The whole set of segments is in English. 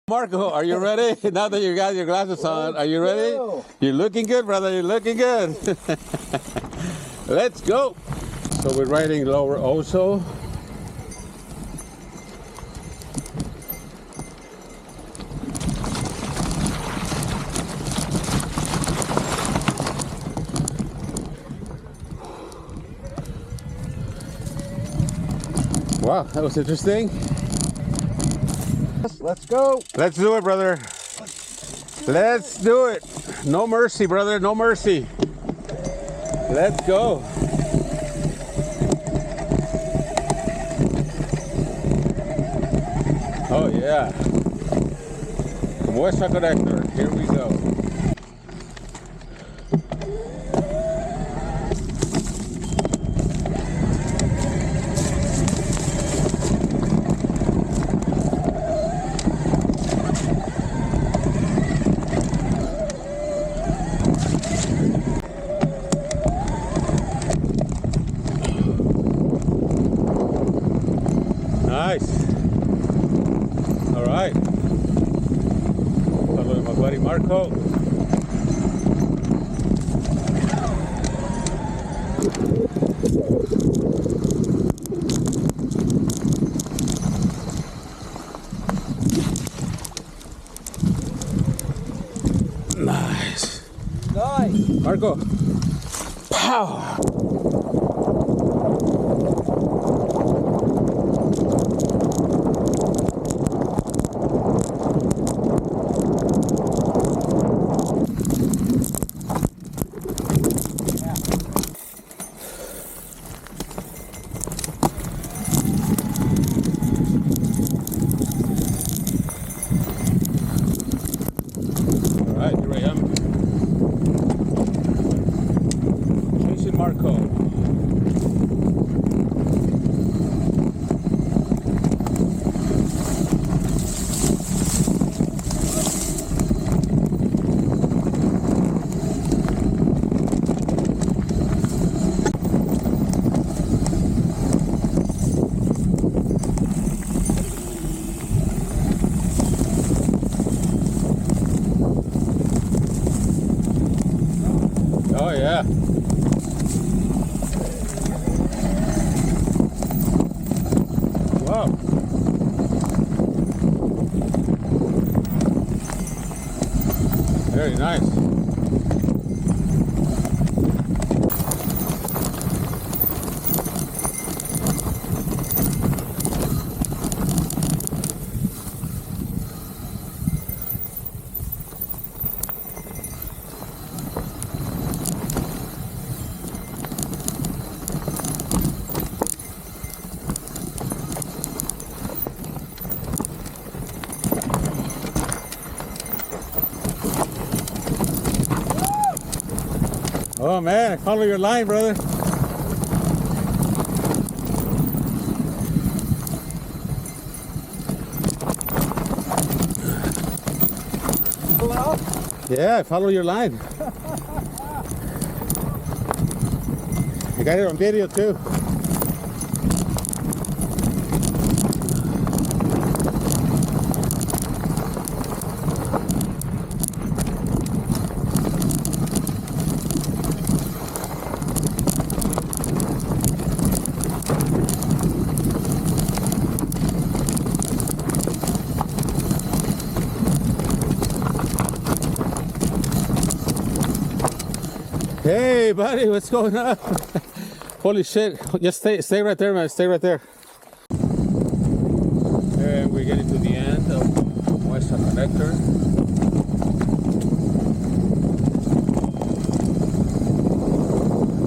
Marco, are you ready? Now that you got your glasses on, are you ready? You're looking good, brother. You're looking good. Let's go. So we're riding Lower Oso. Wow, that was interesting. Let's go. Let's do it, brother. Let's do it. No mercy, brother. No mercy. Let's go. Oh, yeah. Camuesa connector. Here we go. Nice. All right. Following my buddy Marco. Nice. Nice. Marco. Pow. Alright, here I am. Chasing Marco. Oh yeah. Wow. Very nice. Oh man, I follow your line, brother. Pull out. Yeah, I follow your line. I got it on video too. Hey buddy, what's going on? Holy shit. Just stay right there, man. Stay right there. And we're getting to the end of Camuesa connector.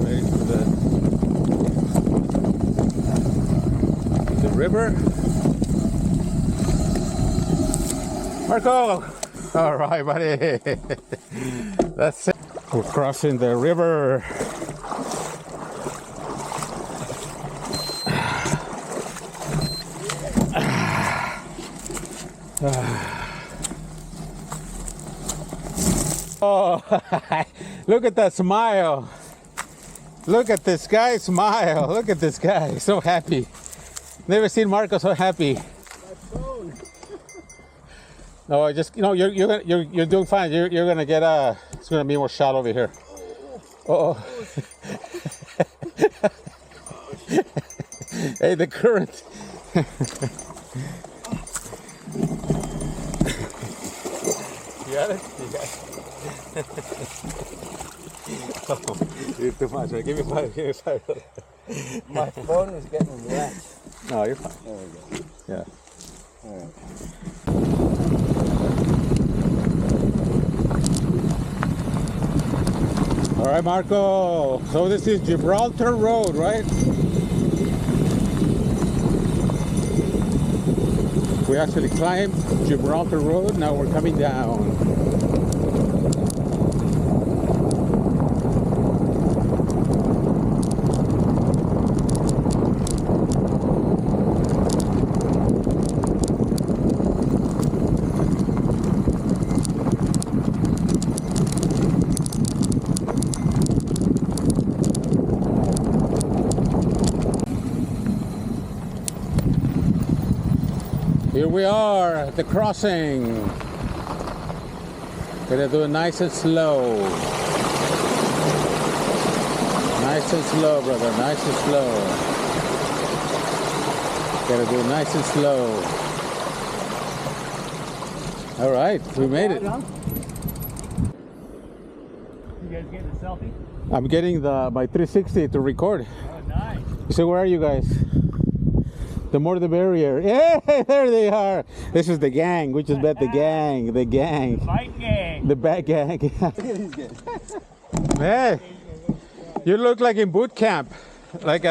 Ready for the river. Marco! Alright, buddy. That's it. We're crossing the river. Oh, look at that smile. Look at this guy smile. Look at this guy. So happy. Never seen Marco so happy. No, I just you're doing fine. You're gonna get it's gonna be more shot over here. Oh. Hey, the current. You got it? You got it. Oh, you're too much. Give me five. Give me five. My phone is getting wet. No, you're fine. There we go. Yeah. All right. All right, Marco. So this is Gibraltar Road, right? We actually climbed Gibraltar Road. Now we're coming down. Here we are at the crossing. Gotta do it nice and slow. Nice and slow, brother. Nice and slow. Gotta do it nice and slow. All right, we made it. You guys getting a selfie? I'm getting my 360 to record. Oh, nice. So where are you guys? The more the merrier. Yeah, there they are. This is the gang. We just met the gang. The gang. Fight gang. The bad gang. Look at these guys. Man, you look like in boot camp. Like